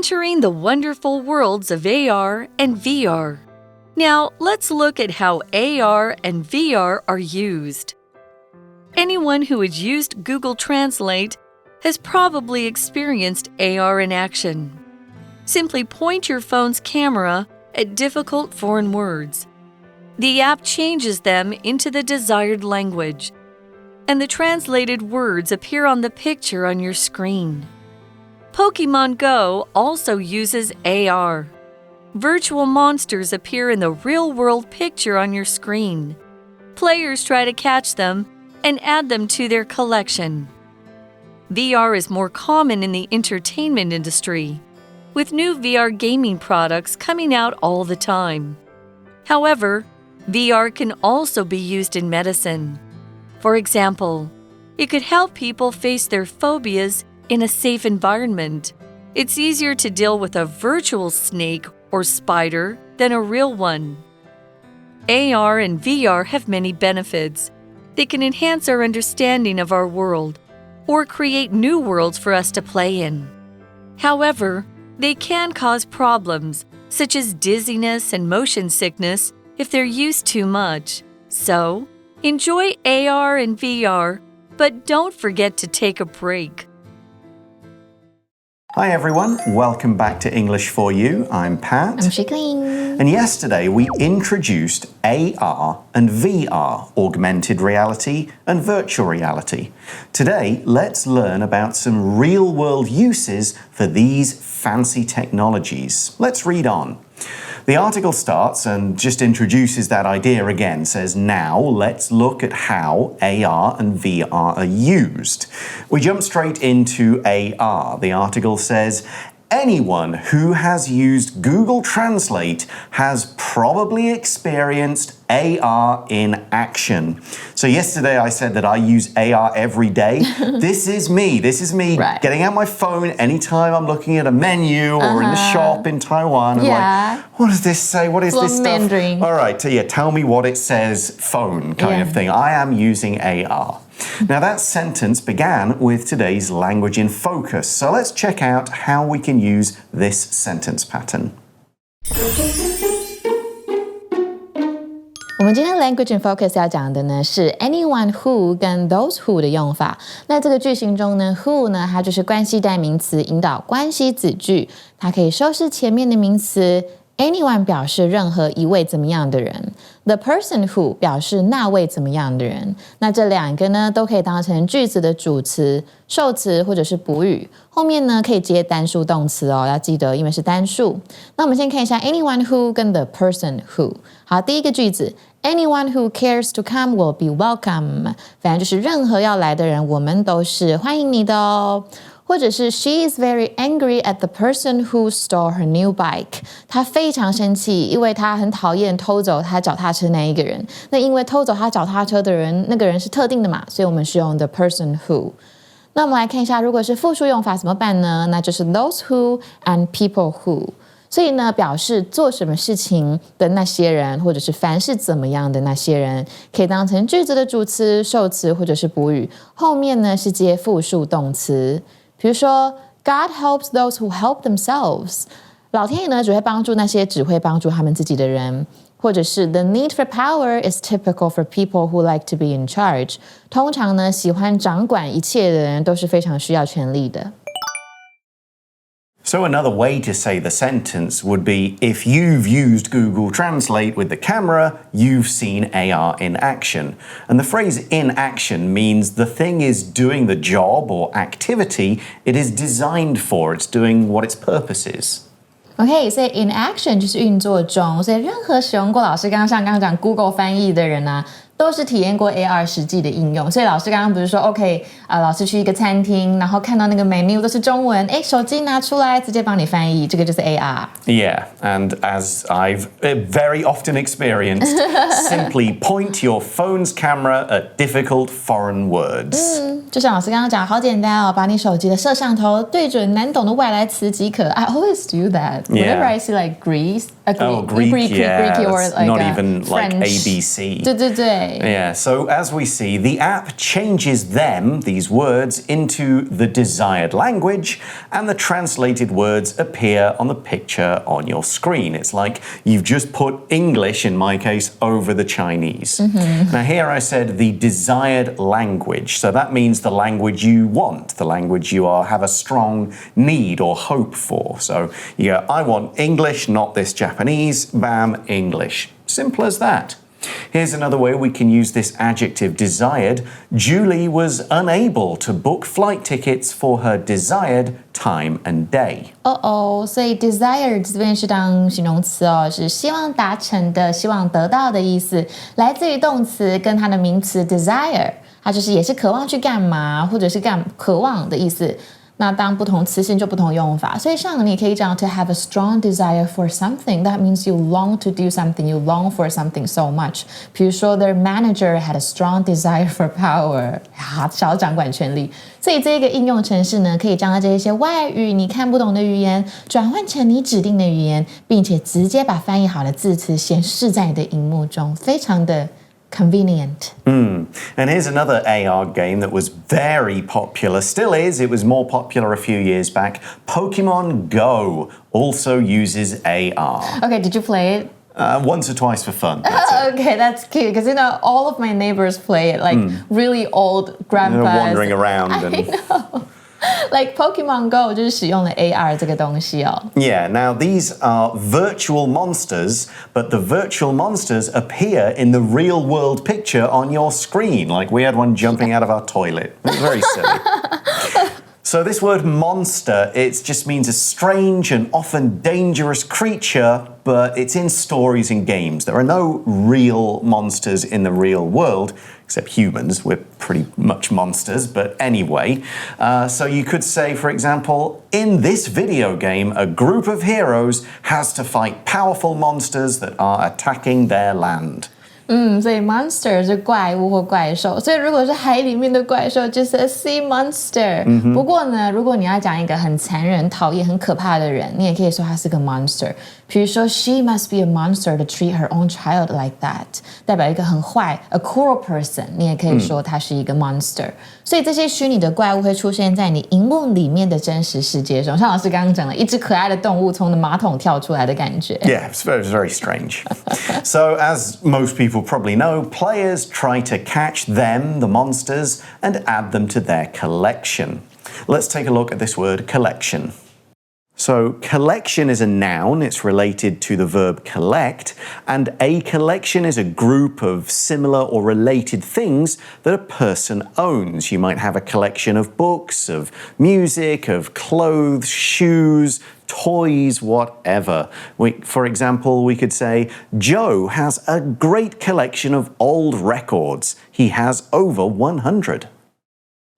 entering the wonderful worlds of AR and VR. Now, let's look at how AR and VR are used. Anyone who has used Google Translate has probably experienced AR in action. Simply point your phone's camera at difficult foreign words. The app changes them into the desired language, and the translated words appear on the picture on your screen. Pokemon Go also uses AR. Virtual monsters appear in the real-world picture on your screen. Players try to catch them and add them to their collection. VR is more common in the entertainment industry, with new VR gaming products coming out all the time. However, VR can also be used in medicine. For example, it could help people face their phobias in a safe environment. It's easier to deal with a virtual snake or spider than a real one. AR and VR have many benefits. They can enhance our understanding of our world or create new worlds for us to play in. However, they can cause problems such as dizziness and motion sickness if they're used too much. So, enjoy AR and VR, but don't forget to take a break. Hi everyone, welcome back to English for You. I'm Pat. I'm Shikling. And yesterday we introduced AR and VR, augmented reality and virtual reality. Today, let's learn about some real-world uses for these fancy technologies. Let's read on. The article starts and just introduces that idea again, says, now let's look at how AR and VR are used. We jump straight into AR. The article says, anyone who has used Google Translate has probably experienced AR in action. So yesterday I said that I use AR every day. This is me right. Getting out my phone anytime I'm looking at a menu or in the shop in Taiwan. And like, what does this say? What is this stuff? Mandarin. All right, so tell me what it says, phone kind of thing. I am using AR. Now that sentence began with today's language in focus. So let's check out how we can use this sentence pattern. 我们今天 language in focus 要讲的呢是 anyone who 跟 those who 的用法。那这个句型中呢 who 呢它就是关系代名词引导关系子句，它可以修饰前面的名词。Anyone 表示任何一位怎么样的人 ，the person who 表示那位怎么样的人。那这两个呢，都可以当成句子的主词、受词或者是补语。后面呢可以接单数动词哦，要记得，因为是单数。那我们先看一下 anyone who 跟 the person who。好，第一个句子 ，anyone who cares to come will be welcome。反正就是任何要来的人，我们都是欢迎你的哦。或者是 She is very angry at the person who stole her new bike. 她非常生气，因为她很讨厌偷走她脚踏车那一个人。那因为偷走她脚踏车的人，那个人是特定的嘛，所以我们是用 the person who。那我们来看一下，如果是复数用法怎么办呢？那就是 those who and people who。所以呢，表示做什么事情的那些人，或者是凡是怎么样的那些人，可以当成句子的主词、受词或者是补语。后面呢是接复数动词。比如说 God helps those who help themselves. 老天爷呢只会帮助那些只会帮助他们自己的人。或者是 The need for power is typical for people who like to be in charge. 通常呢喜欢掌管一切的人都是非常需要权力的。So another way to say the sentence would be, if you've used Google Translate with the camera, you've seen AR in action. And the phrase in action means the thing is doing the job or activity it is designed for. It's doing what its purpose is. OK， 所以 in action 就是运作中，所以任何使用过老师刚刚讲 Google 翻译的人啊，都是体验过 AR 实际的应用。所以老师刚刚不是说 OK 老师去一个餐厅，然后看到那个 menu 都是中文，手机拿出来直接帮你翻译，这个就是 AR。 Yeah, and as I've very often experienced, simply point your phone's camera at difficult foreign words. 就像老师刚刚讲，好简单哦，把你手机的摄像头对准难懂的外来词即可。I always do that. Whenever I see like Greece Greek, yeah, Greek or like not even like French. ABC. 对对对。 Yeah, so as we see, the app changes them, these words, into the desired language, and the translated words appear on the picture on your screen. It's like you've just put English, in my case, over the Chinese. Now here I said the desired language, so that means the language you want, the language you have a strong need or hope for. So you go, I want English, not this Japanese, bam, English. Simple as that. Here's another way we can use this adjective desired. Julie was unable to book flight tickets for her desired time and day. 所以 desired 这边是当形容词哦，是希望达成的、希望得到的意思，来自于动词跟它的名词 desire， 它就是也是渴望去干嘛，或者是渴望的意思。那当不同词性就不同用法，所以像你也可以讲 to have a strong desire for something. That means you long to do something, you long for something so much. 比如说 their manager had a strong desire for power. 想要掌管权力。所以这个应用程式呢，可以将这一些外语你看不懂的语言转换成你指定的语言，并且直接把翻译好的字词显示在你的荧幕中，非常的convenient. And here's another AR game that was very popular, still is, it was more popular a few years back. Pokemon Go also uses AR. Okay, did you play it? Once or twice for fun. That's it. Okay, that's cute because all of my neighbors play it, like really old grandpas. They're wandering around. I know. Like Pokemon Go 就是使用了 AR 这个东西哦。Yeah, now these are virtual monsters, but the virtual monsters appear in the real world picture on your screen. Like we had one jumping out of our toilet. It was very silly. So this word monster, it just means a strange and often dangerous creature, but it's in stories and games. There are no real monsters in the real world, except humans. We're pretty much monsters, but anyway. So you could say, for example, in this video game, a group of heroes has to fight powerful monsters that are attacking their land. 所以 monster 是怪物或怪兽，所以如果是海里面的怪兽，就是 a sea monster。不过呢，如果你要讲一个很残忍、讨厌、很可怕的人，你也可以说他是个 monster。比如说 ，she must be a monster to treat her own child like that， 代表一个很坏 ，a cruel person。你也可以说他是一个 monster。所以这些虚拟的怪物会出现在你荧幕里面的真实世界中，像老师刚刚讲的，一只可爱的动物从马桶跳出来的感觉。Yeah, it's very strange. So as most people probably know, players try to catch them, the monsters, and add them to their collection. Let's take a look at this word collection. So collection is a noun, it's related to the verb collect, and a collection is a group of similar or related things that a person owns. You might have a collection of books, of music, of clothes, shoes, toys, whatever. For example, we could say, Joe has a great collection of old records. He has over 100.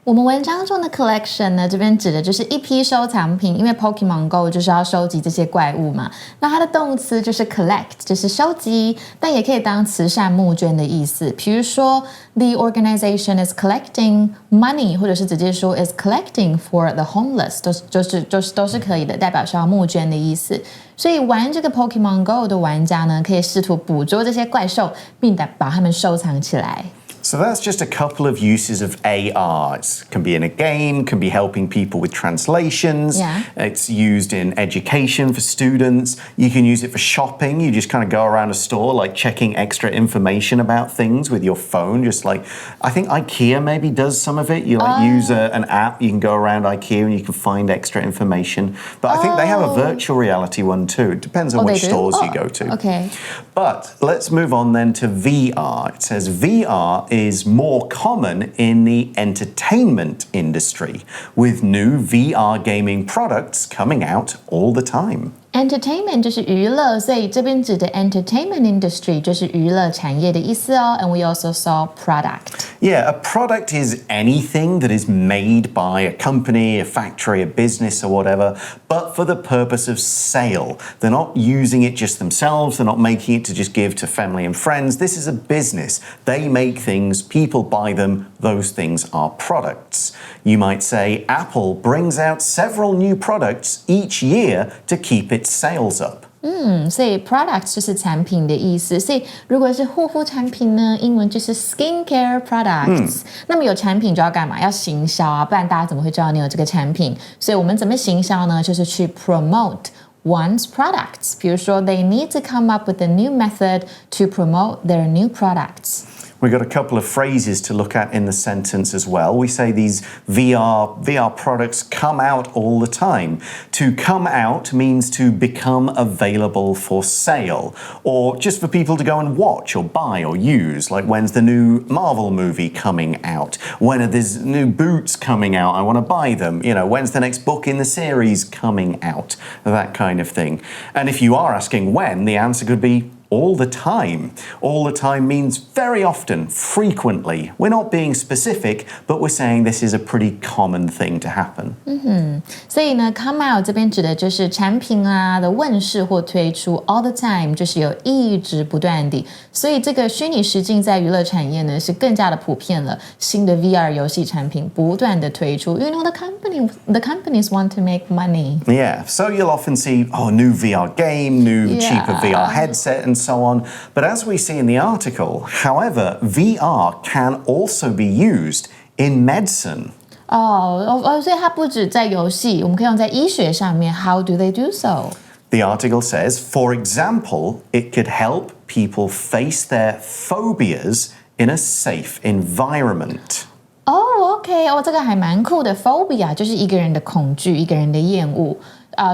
我们文章中的 collection 呢，这边指的就是一批收藏品，因为 Pokemon Go 就是要收集这些怪物嘛。那它的动词就是 collect， 就是收集，但也可以当慈善募捐的意思。比如说 ，the organization is collecting money， 或者是直接说 is collecting for the homeless， 都是可以的，代表是要募捐的意思。所以玩这个 Pokemon Go 的玩家呢，可以试图捕捉这些怪兽，并把它们收藏起来。So that's just a couple of uses of AR. It can be in a game, can be helping people with translations. Yeah. It's used in education for students. You can use it for shopping. You just kind of go around a store, like checking extra information about things with your phone. Just like, I think IKEA maybe does some of it. You use an app, you can go around IKEA and you can find extra information. But I think they have a virtual reality one too. It depends on which stores you go to. Okay. But let's move on then to VR. It says VR is more common in the entertainment industry, with new VR gaming products coming out all the time. Entertainment 就是娱乐，所以这边指的 entertainment industry 就是娱乐产业的意思哦。And we also saw product. Yeah, a product is anything that is made by a company, a factory, a business or whatever, but for the purpose of sale. They're not using it just themselves. They're not making it to just give to family and friends. This is a business. They make things, people buy them. Those things are products. You might say Apple brings out several new products each year to keep its sales up. 所以 products 就是产品的意思。所以如果是护肤产品呢，英文就是 skincare products。那么有产品就要干嘛？要行销啊，不然大家怎么会知道你有这个产品？所以我们怎么行销呢？就是去 promote one's products. 比如说 they need to come up with a new method to promote their new products. We've got a couple of phrases to look at in the sentence as well. We say these VR products come out all the time. To come out means to become available for sale, or just for people to go and watch or buy or use. Like when's the new Marvel movie coming out? When are these new boots coming out? I want to buy them. You know, when's the next book in the series coming out? That kind of thing. And if you are asking when, the answer could be all the time. All the time means very often, frequently. We're not being specific, but we're saying this is a pretty common thing to happen. 所以呢 come out 这边指的就是产品啊的问世或推出 all the time 就是有一直不断地，所以这个虚拟实境在娱乐产业呢是更加的普遍了，新的 VR 游戏产品不断的推出 You know the companies want to make money. Yeah, so you'll often see, new VR game, new cheaper VR headset and so on. But as we see in the article, however, VR can also be used in medicine. 所以它不止在游戏，我们可以用在医学上面。How do they do so? The article says, for example, it could help people face their phobias in a safe environment. OK， 这个还蛮酷的。Phobia 就是一个人的恐惧，一个人的厌恶。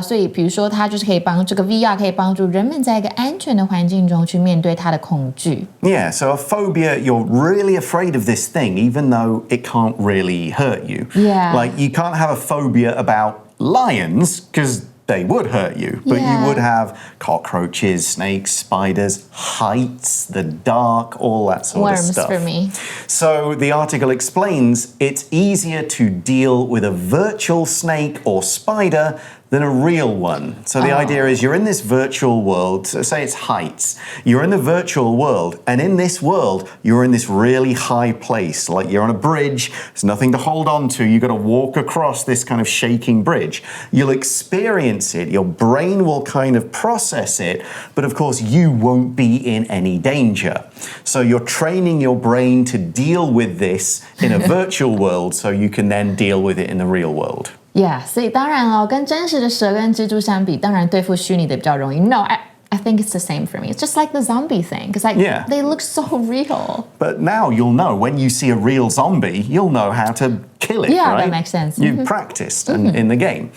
所以比如说它就是可以帮这个 VR 可以帮助人们在一个安全的环境中去面对他的恐惧。Yeah, so a phobia, you're really afraid of this thing, even though it can't really hurt you. Yeah. Like, you can't have a phobia about lions, because they would hurt you. But you would have cockroaches, snakes, spiders, heights, the dark, all that sort of stuff. Worms for me. So the article explains it's easier to deal with a virtual snake or spider than a real one. So the idea is you're in this virtual world, so say it's heights. You're in the virtual world, and in this world, you're in this really high place. Like you're on a bridge, there's nothing to hold on to, you've got to walk across this kind of shaking bridge. You'll experience it, your brain will kind of process it, but of course you won't be in any danger. So you're training your brain to deal with this in a virtual world so you can then deal with it in the real world. Yeah， 所以当然了，跟真实的蛇跟蜘蛛相比，当然对付虚拟的比较容易。No, I think it's the same for me. It's just like the zombie thing, because they look so real. But now you'll know when you see a real zombie, you'll know how to kill it, yeah, right? That makes sense. You've practiced in the game.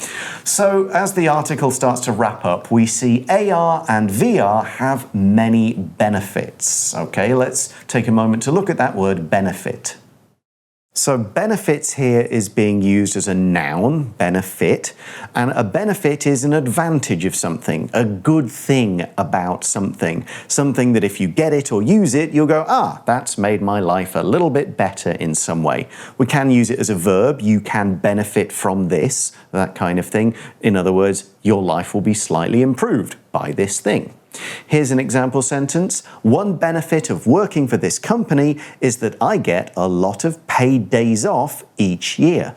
So as the article starts to wrap up, we see AR and VR have many benefits. Okay, let's take a moment to look at that word benefit. So benefits here is being used as a noun, benefit, and a benefit is an advantage of something, a good thing about something, something that if you get it or use it, you'll go, that's made my life a little bit better in some way. We can use it as a verb, you can benefit from this, that kind of thing. In other words, your life will be slightly improved by this thing. Here's an example sentence. One benefit of working for this company is that I get a lot of paid days off each year.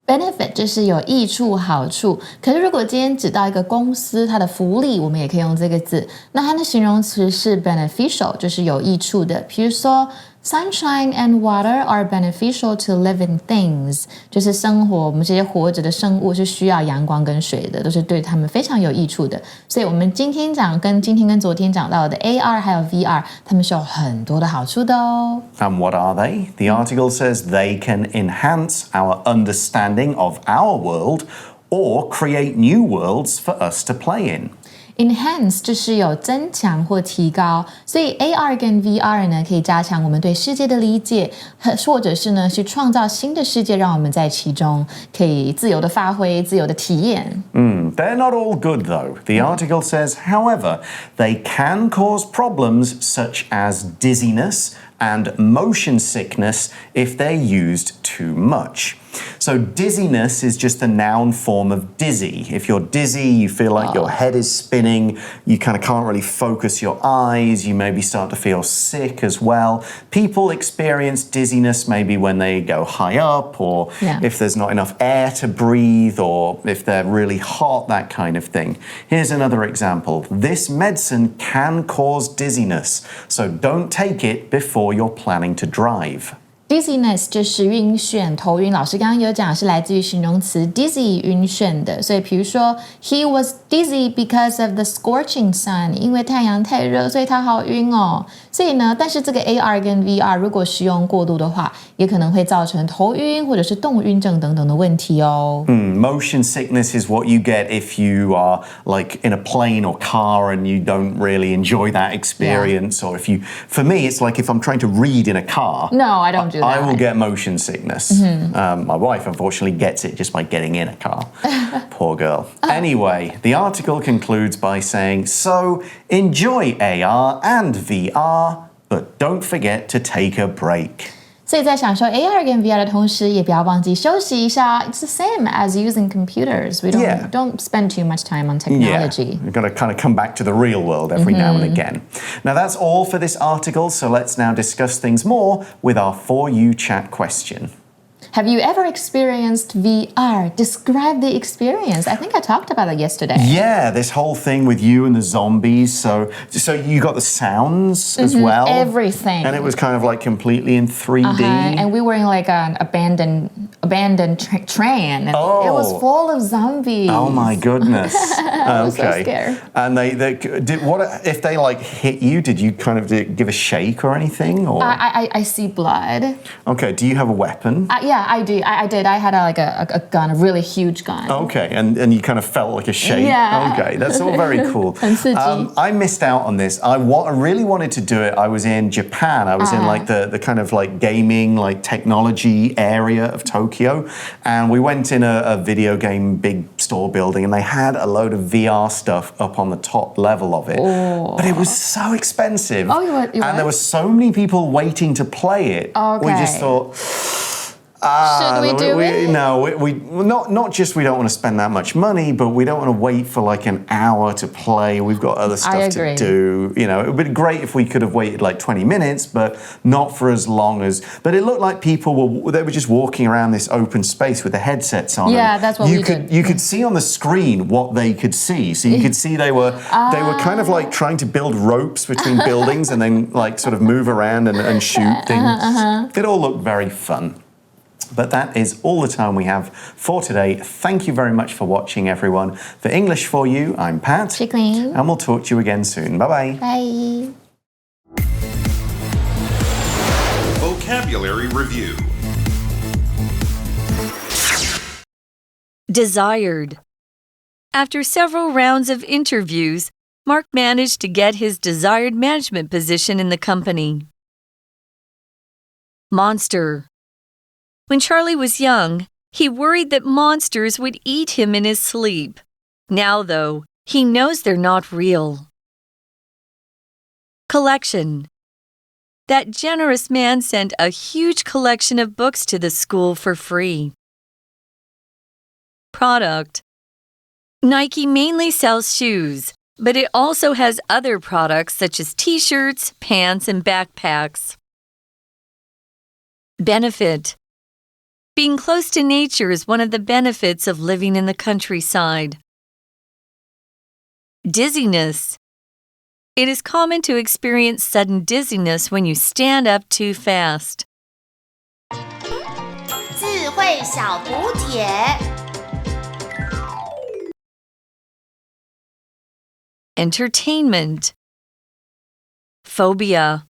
Benefit 就是有益处、好处。可是如果今天指到一个公司，它的福利，我们也可以用这个字。那它的形容词是 beneficial，就是有益处的。比如说 Sunshine and water are beneficial to living things， 就是生活，我们这些活着的生物是需要阳光跟水的，都是对它们非常有益处的。所以我们今天跟昨天讲到的 AR 还有 VR， 它们是有很多的好处的哦。And what are they? The article says they can enhance our understanding of our world or create new worlds for us to play in. Enhance 就是有增强或提高，所以 AR 跟 VR 呢可以加强我们对世界的理解，或者是呢去创造新的世界，让我们在其中可以自由的发挥、自由的体验。They're not all good though. The article says, however, they can cause problems such as dizziness and motion sickness if they're used too much. So dizziness is just the noun form of dizzy. If you're dizzy, you feel like your head is spinning, you kind of can't really focus your eyes, you maybe start to feel sick as well. People experience dizziness maybe when they go high up or if there's not enough air to breathe or if they're really hot, that kind of thing. Here's another example. This medicine can cause dizziness, so don't take it before you're planning to drive.Dizziness 就是晕眩、头晕。老师刚刚有讲是来自于形容词 dizzy 晕眩的，所以比如说 He was dizzy because of the scorching sun， 因为太阳太热，所以他好晕哦。所以呢，但是这个 AR 跟 VR 如果使用过度的话，也可能会造成头晕或者是动晕症等等的问题哦。Motion sickness is what you get if you are like in a plane or car and you don't really enjoy that experience, or if you, for me, it's like if I'm trying to read in a car. No, I don't do that. I will get motion sickness. My wife, unfortunately, gets it just by getting in a car. Poor girl. Anyway, the article concludes by saying, so enjoy AR and VR, but don't forget to take a break. 所以在享受 AR 跟 VR 的同时，也不要忘记休息一下。It's the same as using computers. We don't spend too much time on technology. We've got to kind of come back to the real world every now and again. Now that's all for this article, so let's now discuss things more with our For You chat question. Have you ever experienced VR? Describe the experience. I think I talked about it yesterday. Yeah, this whole thing with you and the zombies. So you got the sounds as well. Everything. And it was kind of like completely in 3D. And we were in like an abandoned train. And it was full of zombies. Oh my goodness. I was so scared. And they did what if they like hit you? Did you kind of give a shake or anything? Or I see blood. Okay. Do you have a weapon? Yeah, I do. I did. I had a gun, a really huge gun. Okay, and you kind of felt like a shake. Yeah. Okay, that's all very cool. I missed out on this. I really wanted to do it. I was in Japan. I was in like the kind of like gaming, like technology area of Tokyo, and we went in a video game big store building, and they had a load of VR stuff up on the top level of it. But it was so expensive. And there were so many people waiting to play it. Okay. We just thought, should we do it? No, we not just we don't want to spend that much money, but we don't want to wait for like an hour to play. We've got other stuff to do. You know, it would be great if we could have waited like 20 minutes, but not for as long as. But it looked like people were just walking around this open space with the headsets on. Yeah, that's what we did. You could see on the screen what they could see. So you could see they were kind of like trying to build ropes between buildings and then like sort of move around and shoot things. It all looked very fun. But that is all the time we have for today. Thank you very much for watching, everyone. For English For You, I'm Pat. Chickling. And we'll talk to you again soon. Bye-bye. Bye. Vocabulary Review. Desired. After several rounds of interviews, Mark managed to get his desired management position in the company. Monster. When Charlie was young, he worried that monsters would eat him in his sleep. Now, though, he knows they're not real. Collection. That generous man sent a huge collection of books to the school for free. Product. Nike mainly sells shoes, but it also has other products such as t-shirts, pants, and backpacks. Benefit. Being close to nature is one of the benefits of living in the countryside. Dizziness. It is common to experience sudden dizziness when you stand up too fast. 智慧小补帖 Entertainment. Phobia.